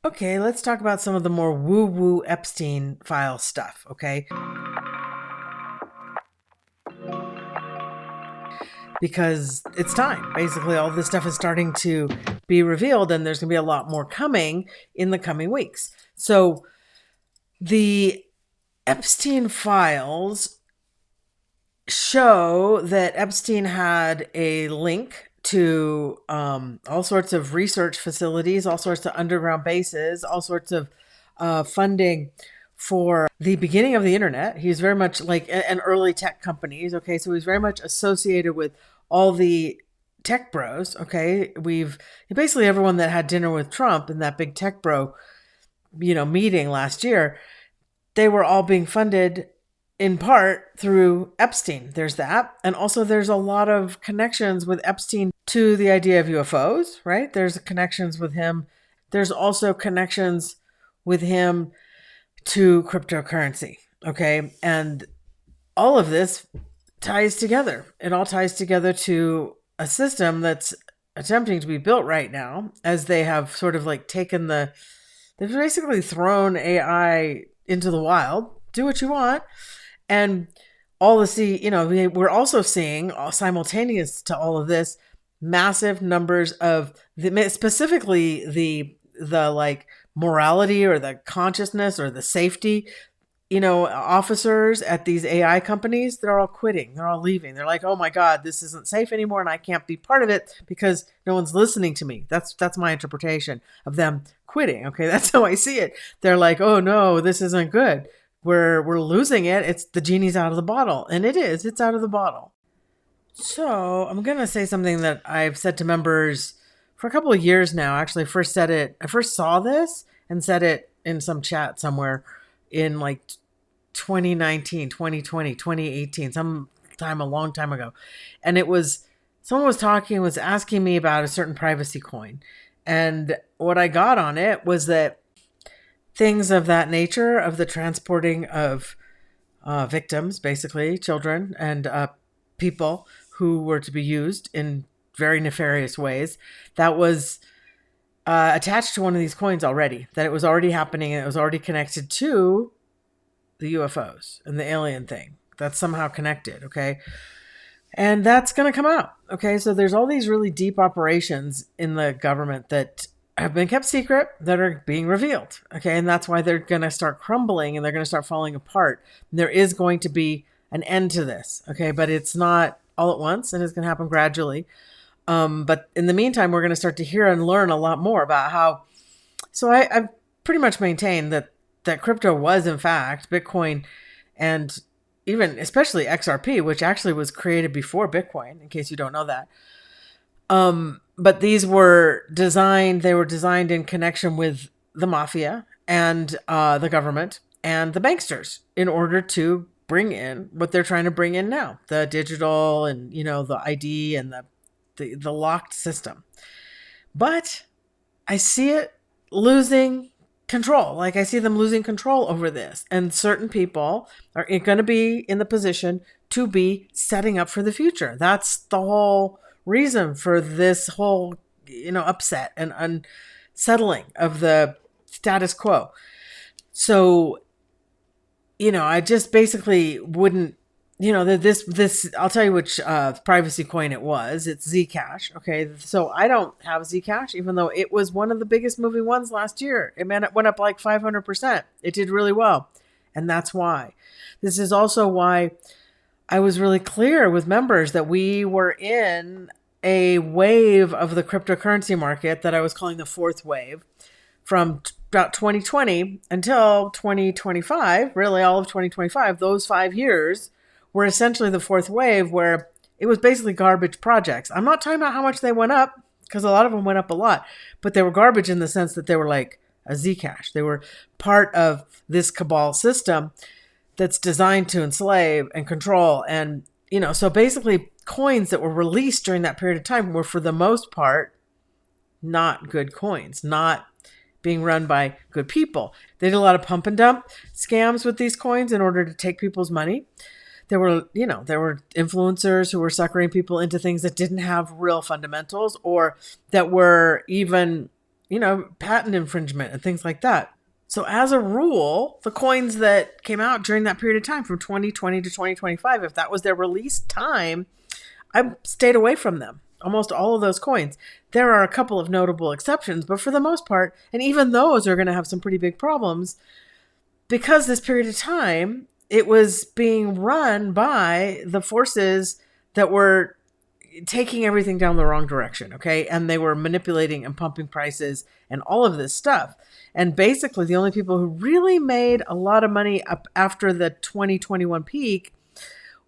Okay, let's talk about some of the more woo-woo Epstein file stuff, okay? Because it's time. Basically, all this stuff is starting to be revealed, and there's going to be a lot more coming in the coming weeks. So the Epstein files show that Epstein had a link to all sorts of research facilities, all sorts of underground bases, all sorts of funding for the beginning of the internet. He's very much like an early tech companies. Okay, so he's very much associated with all the tech bros. Okay, we've basically everyone that had dinner with Trump in that big tech bro, meeting last year. They were all being funded in part through Epstein. There's that. And also there's a lot of connections with Epstein to the idea of UFOs, right? There's connections with him. There's also connections with him to cryptocurrency. Okay. And all of this ties together. It all ties together to a system that's attempting to be built right now, as they have sort of like they've basically thrown AI into the wild. Do what you want. And we're also seeing simultaneous to all of this massive numbers of specifically the like morality or the consciousness or the safety, officers at these AI companies. They're all quitting. They're all leaving. They're like, oh my God, this isn't safe anymore, and I can't be part of it because no one's listening to me. That's my interpretation of them quitting. Okay, that's how I see it. They're like, oh no, this isn't good. We're losing it. It's the genie's out of the bottle. And it is. It's out of the bottle. So I'm going to say something that I've said to members for a couple of years now. Actually, I first saw this and said it in some chat somewhere in like 2019, 2020, 2018, sometime a long time ago. And someone was asking me about a certain privacy coin. And what I got on it was that things of that nature, of the transporting of victims, basically children and people who were to be used in very nefarious ways, that was attached to one of these coins already, that it was already happening, and it was already connected to the UFOs and the alien thing. That's somehow connected, okay? And that's going to come out, okay? So there's all these really deep operations in the government that have been kept secret that are being revealed. Okay. And that's why they're going to start crumbling and they're going to start falling apart. And there is going to be an end to this. Okay. But it's not all at once, and it's going to happen gradually. But in the meantime, we're going to start to hear and learn a lot more about how. So I've pretty much maintained that crypto was in fact Bitcoin, and even especially XRP, which actually was created before Bitcoin, in case you don't know that. But these were designed in connection with the mafia and the government and the banksters in order to bring in what they're trying to bring in now, the digital and, the ID and the locked system. But I see it losing control. Like I see them losing control over this, and certain people are going to be in the position to be setting up for the future. That's the whole reason for this whole, upset and unsettling of the status quo. So, I just basically wouldn't, this, I'll tell you which privacy coin it was. It's Zcash. Okay. So I don't have Zcash, even though it was one of the biggest moving ones last year. It went up like 500%. It did really well. And that's why. This is also why I was really clear with members that we were in a wave of the cryptocurrency market that I was calling the fourth wave from about 2020 until 2025, really all of 2025. Those 5 years were essentially the fourth wave, where it was basically garbage projects. I'm not talking about how much they went up, because a lot of them went up a lot, but they were garbage in the sense that they were like a Zcash. They were part of this cabal system that's designed to enslave and control. And, so basically coins that were released during that period of time were for the most part not good coins, not being run by good people. They did a lot of pump and dump scams with these coins in order to take people's money. There were influencers who were suckering people into things that didn't have real fundamentals, or that were even patent infringement and things like that. So as a rule, the coins that came out during that period of time from 2020 to 2025, if that was their release time, I stayed away from them. Almost all of those coins. There are a couple of notable exceptions, but for the most part, and even those are going to have some pretty big problems because this period of time, it was being run by the forces that were taking everything down the wrong direction, okay? And they were manipulating and pumping prices and all of this stuff. And basically, the only people who really made a lot of money up after the 2021 peak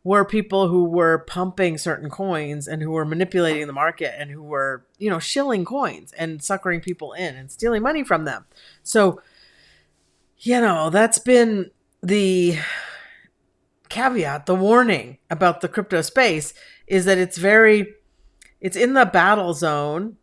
were people who were pumping certain coins and who were manipulating the market and who were, shilling coins and suckering people in and stealing money from them. So, that's been the caveat, the warning about the crypto space is that it's in the battle zone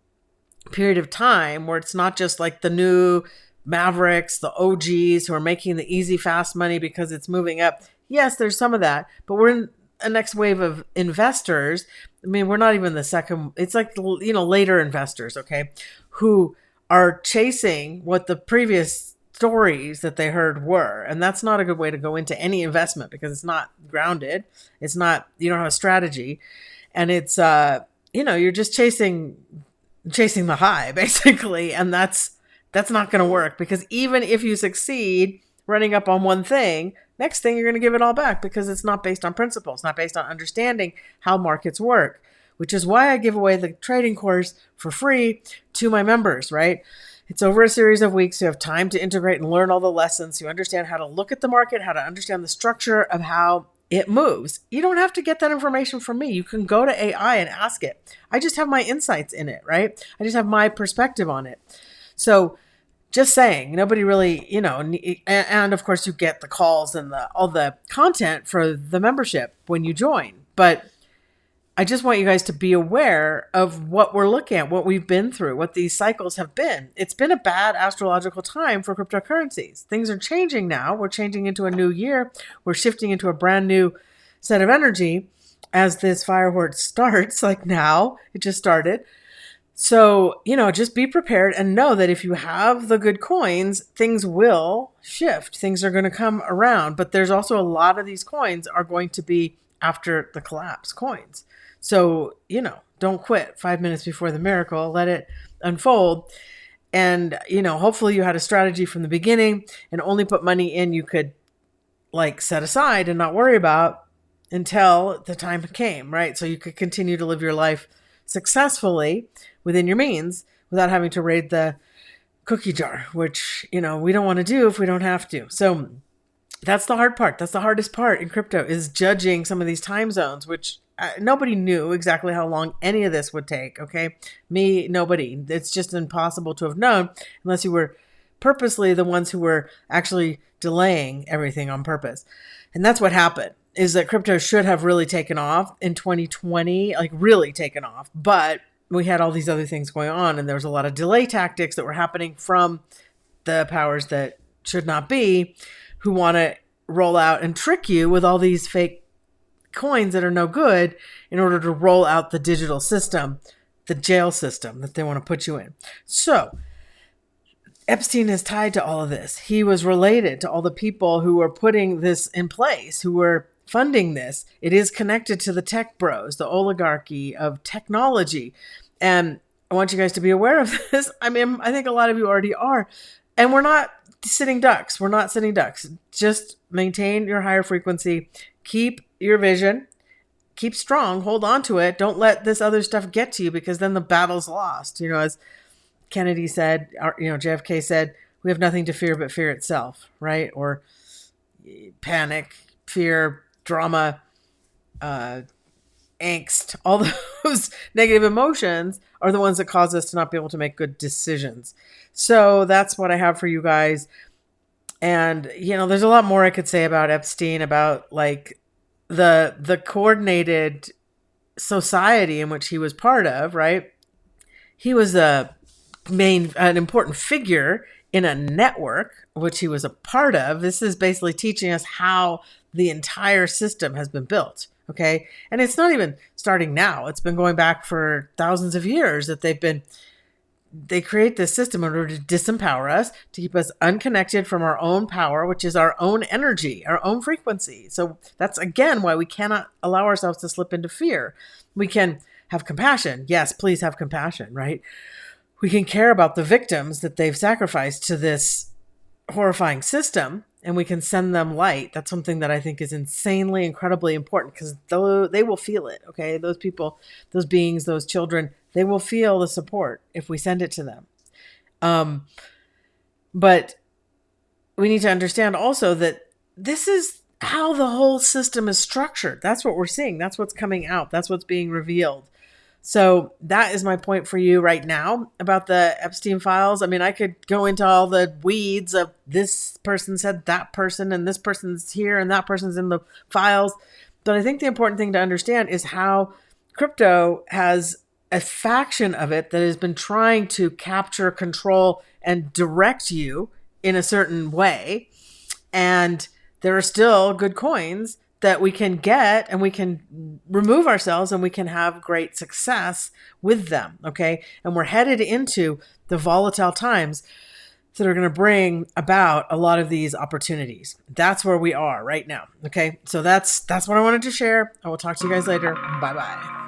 period of time where it's not just like the new mavericks, the OGs who are making the easy, fast money because it's moving up. Yes, there's some of that, but we're in a next wave of investors. I mean, we're not even the second. It's like, later investors, okay, who are chasing what the previous stories that they heard were. And that's not a good way to go into any investment because it's not grounded. It's not, you don't have a strategy. And it's, you're just chasing the high basically. And that's not going to work because even if you succeed running up on one thing, next thing you're going to give it all back because it's not based on principles, not based on understanding how markets work, which is why I give away the trading course for free to my members, right? It's over a series of weeks. You have time to integrate and learn all the lessons. You understand how to look at the market, how to understand the structure of how it moves. You don't have to get that information from me. You can go to AI and ask it. I just have my insights in it, right? I just have my perspective on it. So just saying, nobody really, and of course you get the calls and all the content for the membership when you join. But I just want you guys to be aware of what we're looking at, what we've been through, what these cycles have been. It's been a bad astrological time for cryptocurrencies. Things are changing now. We're changing into a new year. We're shifting into a brand new set of energy as this fire horde starts, like now. It just started. So, just be prepared and know that if you have the good coins, things will shift. Things are going to come around. But there's also a lot of these coins are going to be after the collapse coins. So, don't quit 5 minutes before the miracle. Let it unfold. And, hopefully you had a strategy from the beginning and only put money in you could set aside and not worry about until the time came, right? So you could continue to live your life successfully within your means without having to raid the cookie jar, which, we don't want to do if we don't have to. So that's the hard part. That's the hardest part in crypto is judging some of these time zones, which nobody knew exactly how long any of this would take. Okay. Nobody. It's just impossible to have known unless you were purposely the ones who were actually delaying everything on purpose. And that's what happened is that crypto should have really taken off in 2020, really taken off. But we had all these other things going on and there was a lot of delay tactics that were happening from the powers that should not be, who want to roll out and trick you with all these fake coins that are no good in order to roll out the digital system, the jail system that they want to put you in. So Epstein is tied to all of this. He was related to all the people who were putting this in place, who were funding this. It is connected to the tech bros, the oligarchy of technology. And I want you guys to be aware of this. I mean, I think a lot of you already are. And we're not sitting ducks. We're not sitting ducks. Just maintain your higher frequency. Keep your vision. Keep strong. Hold on to it. Don't let this other stuff get to you because then the battle's lost. As Kennedy said, JFK said, we have nothing to fear but fear itself, right? Or panic, fear, drama, angst, all those negative emotions are the ones that cause us to not be able to make good decisions. So that's what I have for you guys. And, there's a lot more I could say about Epstein, about the coordinated society in which he was part of, right? He was an important figure in a network, which he was a part of. This is basically teaching us how the entire system has been built. Okay. And it's not even starting now. It's been going back for thousands of years that they've been they create this system in order to disempower us, to keep us unconnected from our own power, which is our own energy, our own frequency. So that's, again, why we cannot allow ourselves to slip into fear. We can have compassion. Yes, please have compassion, right? We can care about the victims that they've sacrificed to this horrifying system, and we can send them light. That's something that I think is insanely, incredibly important, because they will feel it. Okay. Those people, those beings, those children, they will feel the support if we send it to them. But we need to understand also that this is how the whole system is structured. That's what we're seeing. That's what's coming out. That's what's being revealed. So that is my point for you right now about the Epstein files. I mean, I could go into all the weeds of this person said that person, and this person's here and that person's in the files. But I think the important thing to understand is how crypto has a faction of it that has been trying to capture, control, and direct you in a certain way. And there are still good coins that we can get, and we can remove ourselves, and we can have great success with them. Okay. And we're headed into the volatile times that are going to bring about a lot of these opportunities. That's where we are right now. Okay. So that's what I wanted to share. I will talk to you guys later. Bye-bye.